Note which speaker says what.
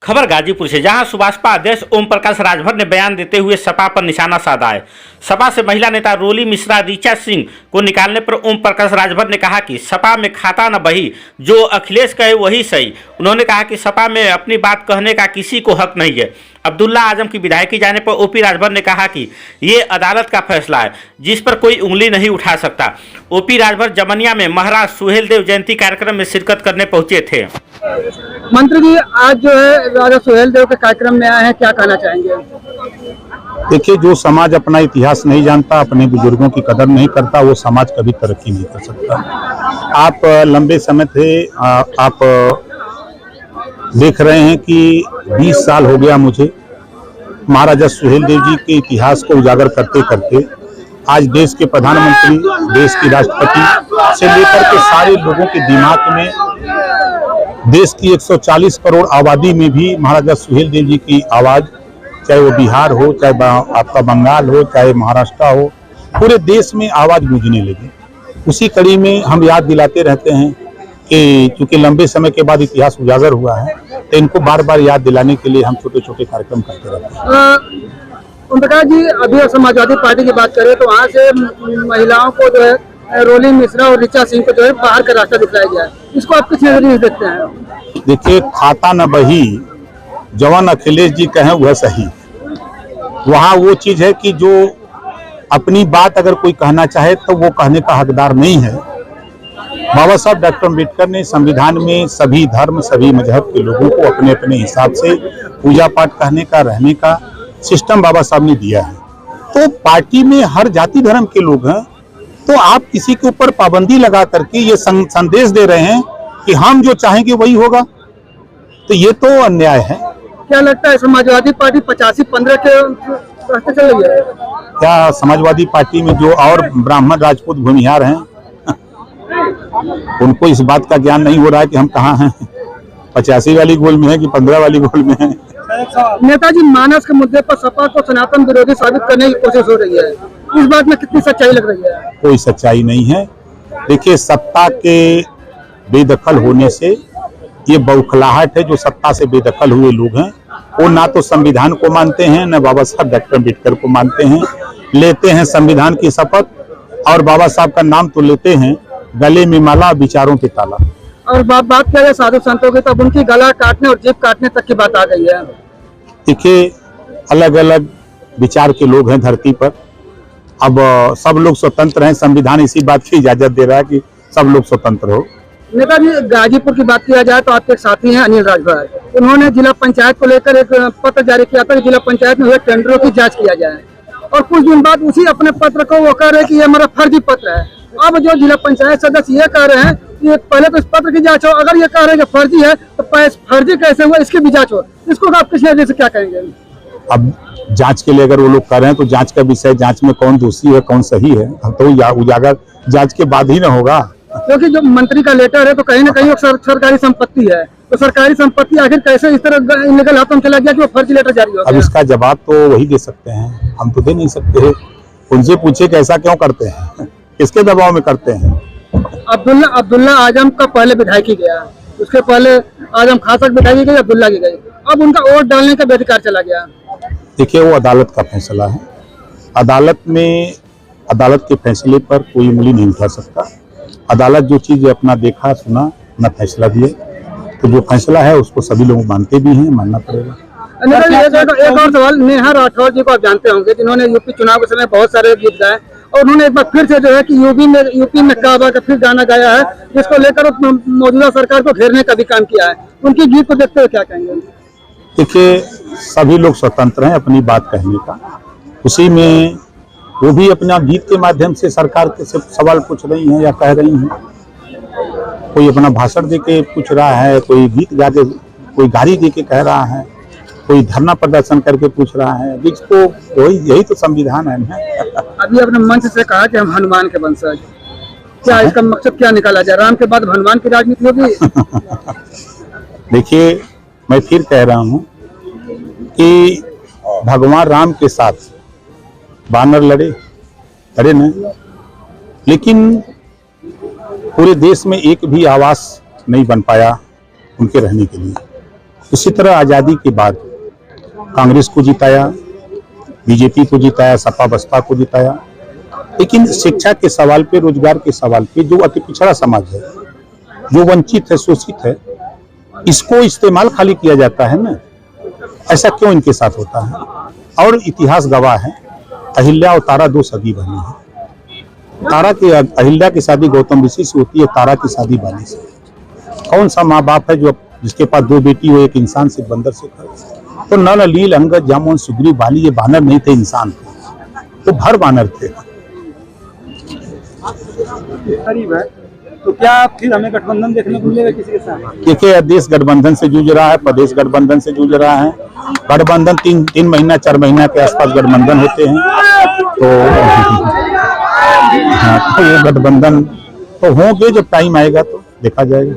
Speaker 1: खबर गाजीपुर से, जहां सुभाषपा अध्यक्ष ओम प्रकाश राजभर ने बयान देते हुए सपा पर निशाना साधा है। सपा से महिला नेता रोली मिश्रा ऋचा सिंह को निकालने पर ओम प्रकाश राजभर ने कहा कि सपा में खाता न बही, जो अखिलेश कहे वही सही। उन्होंने कहा कि सपा में अपनी बात कहने का किसी को हक नहीं है। अब्दुल्ला आजम की विधायकी जाने पर ओपी राजभर ने कहा कि ये अदालत का फैसला है, जिस पर कोई उंगली नहीं उठा सकता। ओपी राजभर जमनिया में महाराज सुहेलदेव जयंती कार्यक्रम में शिरकत करने पहुंचे थे।
Speaker 2: मंत्री जी, आज जो है राजा सुहेलदेव के कार्यक्रम में आए हैं, क्या कहना चाहेंगे?
Speaker 3: देखिए, जो समाज अपना इतिहास नहीं जानता, अपने बुजुर्गों की कदर नहीं करता, वो समाज कभी तरक्की नहीं कर सकता। आप लंबे समय थे, आप देख रहे हैं कि 20 साल हो गया मुझे महाराजा सुहेलदेव जी के इतिहास को उजागर करते करते आज देश के प्रधानमंत्री, देश की राष्ट्रपति से लेकर के सारे लोगों के दिमाग में, देश की 140 करोड़ आबादी में भी महाराजा सुहेलदेव जी की आवाज, चाहे वो बिहार हो, चाहे आपका बंगाल हो, चाहे महाराष्ट्र हो, पूरे देश में आवाज गूंजने लगी। उसी कड़ी में हम याद दिलाते रहते हैं कि चूंकि लंबे समय के बाद इतिहास उजागर हुआ है, तो इनको बार बार याद दिलाने के लिए हम छोटे छोटे कार्यक्रम करते रहते हैं।
Speaker 2: ओम प्रकाश जी, अभी समाजवादी पार्टी की बात करें तो वहाँ से महिलाओं को जो है रोली मिश्रा और ऋचा सिंह को जो है बाहर का रास्ता दिखलाया गया है, इसको आप किस नजरिए से देखते हैं?
Speaker 3: देखिए, खाता न बही, जवान अखिलेश जी कहें वह सही। वहाँ वो चीज है कि जो अपनी बात अगर कोई कहना चाहे तो वो कहने का हकदार नहीं है। बाबा साहब डॉक्टर अम्बेडकर ने संविधान में सभी धर्म, सभी मजहब के लोगों को अपने अपने हिसाब से पूजा पाठ करने का, रहने का सिस्टम बाबा साहब ने दिया है। तो पार्टी में हर जाति धर्म के लोग हैं, तो आप किसी के ऊपर पाबंदी लगा करके ये संदेश दे रहे हैं कि हम जो चाहेंगे वही होगा, तो ये तो अन्याय है।
Speaker 2: क्या लगता है समाजवादी पार्टी 85-15 के रास्ते चल रही है?
Speaker 3: क्या समाजवादी पार्टी में जो और ब्राह्मण राजपूत भूमिहार हैं उनको इस बात का ज्ञान नहीं हो रहा है कि हम कहाँ हैं, 85 वाली गोल में है कि 15 वाली गोल में है?
Speaker 2: नेताजी मानस के मुद्दे पर सपा को सनातन विरोधी साबित करने की कोशिश हो रही है, इस बात में कितनी सच्चाई लग रही है?
Speaker 3: कोई सच्चाई नहीं है। देखिए, सत्ता के बेदखल होने से ये बौखलाहट है। जो सत्ता से बेदखल हुए लोग हैं वो ना तो संविधान को मानते हैं, न बाबा साहब डॉक्टर अम्बेडकर को मानते हैं। लेते हैं संविधान की शपथ और बाबा साहब का नाम तो लेते हैं, गले में माला, विचारों पे ताला।
Speaker 2: और बात किया जाए साधु संतों की, तब उनकी गला काटने और जीभ काटने तक की बात आ गई है।
Speaker 3: देखिए, अलग अलग विचार के लोग हैं धरती पर। अब सब लोग स्वतंत्र हैं, संविधान इसी बात की इजाजत दे रहा है कि सब लोग स्वतंत्र हो।
Speaker 2: नेताजी, गाजीपुर की बात किया जाए तो आपके साथी हैं अनिल राजभर, उन्होंने जिला पंचायत को लेकर एक पत्र जारी किया था कि जिला पंचायत में हुए टेंडरों की जांच किया जाए, और कुछ दिन बाद उसी अपने पत्र को वो कह रहे कि ये हमारा फर्जी पत्र है। अब जो जिला पंचायत सदस्य ये कह रहे हैं कि पहले तो इस पत्र की जांच हो, अगर ये कह रहे हैं कि फर्जी है तो फर्जी कैसे हुआ इसकी भी जांच हो, इसको आप किस नजरिए से क्या कहेंगे? अब
Speaker 3: जांच के लिए अगर वो लोग कर रहे हैं तो जांच का विषय, जांच में कौन दोषी है कौन सही है तो उजागर जांच के बाद ही ना होगा।
Speaker 2: क्योंकि जो मंत्री का लेटर है तो कहीं ना कहीं सरकारी संपत्ति है, तो सरकारी संपत्ति आखिर कैसे इस तरह इनलीगल हाथों में चला गया कि वो फर्जी लेटर जारी हो गया?
Speaker 3: अब इसका जवाब तो वही दे सकते हैं, हम तो दे नहीं सकते। उनसे पूछे कि ऐसा क्यों करते हैं, किसके दबाव में करते हैं?
Speaker 2: अब्दुल्ला आजम का पहले विधायकी गया, उसके पहले आजम खान तक विधायकी गई, अब्दुल्ला की गई, अब उनका वोट डालने का बेधिकार चला गया।
Speaker 3: देखिए, वो अदालत का फैसला है। अदालत में, अदालत के फैसले पर कोई उंगली नहीं उठा सकता। अदालत जो चीज अपना देखा, सुना, अपना फैसला दिए, तो जो फैसला है उसको सभी लोग मानते भी हैं, मानना पड़ेगा।
Speaker 2: एक और सवाल, नेहा राठौर जी को आप जानते होंगे, जिन्होंने यूपी चुनाव के समय बहुत सारे गीत गाए, और उन्होंने एक बार फिर से जो है कि यूपी में काबा का फिर गाना गाया है, जिसको लेकर मौजूदा सरकार को घेरने का भी काम किया है। उनकी गीत को देखते हुए क्या कहेंगे?
Speaker 3: देखिए, सभी लोग स्वतंत्र हैं अपनी बात कहने का। उसी में वो भी अपना गीत के माध्यम से सरकार के से सवाल पूछ रही हैं या कह रही हैं। कोई अपना भाषण दे के पूछ रहा है, कोई गीत गा के, कोई गाली दे के कह रहा है, कोई धरना प्रदर्शन करके पूछ रहा है। जिसको वही, यही तो संविधान है ना।
Speaker 2: अभी अपने मंच से कहा कि हम हनुमान के वंशज, क्या इसका मकसद क्या निकाला जाए? राम के बाद हनुमान की राजनीति होगी?
Speaker 3: देखिए, मैं फिर कह रहा हूँ कि भगवान राम के साथ बानर लड़े न, लेकिन पूरे देश में एक भी आवास नहीं बन पाया उनके रहने के लिए। उसी तरह आज़ादी के बाद कांग्रेस को जिताया, बीजेपी को जिताया, सपा बसपा को जिताया, लेकिन शिक्षा के सवाल पे, रोजगार के सवाल पे जो अति पिछड़ा समाज है, जो वंचित है, शोषित है, इसको इस्तेमाल खाली किया जाता है ना। ऐसा क्यों इनके साथ होता है? और इतिहास गवाह है, अहिल्या और तारा दो सगी बहनें हैं। अहिल्या की शादी गौतम ऋषि से होती है, तारा की शादी बाली से। कौन सा माँ बाप है जो जिसके पास दो बेटी हो, एक इंसान से, बंदर से करे? तो नल, लील, अंगद, जामुन, सुग्रीव, बाली ये बानर नहीं थे, इंसान थे, तो भर बानर थे।
Speaker 2: तो क्या फिर हमें गठबंधन देखने को मिलेगा किसी के साथ?
Speaker 3: देखिए, देश गठबंधन से जूझ रहा है, प्रदेश गठबंधन से जूझ रहा है। गठबंधन तीन महीना 4 महीना के आसपास गठबंधन होते हैं, तो हाँ, तो ये गठबंधन तो होंगे, जब टाइम आएगा तो देखा जाएगा।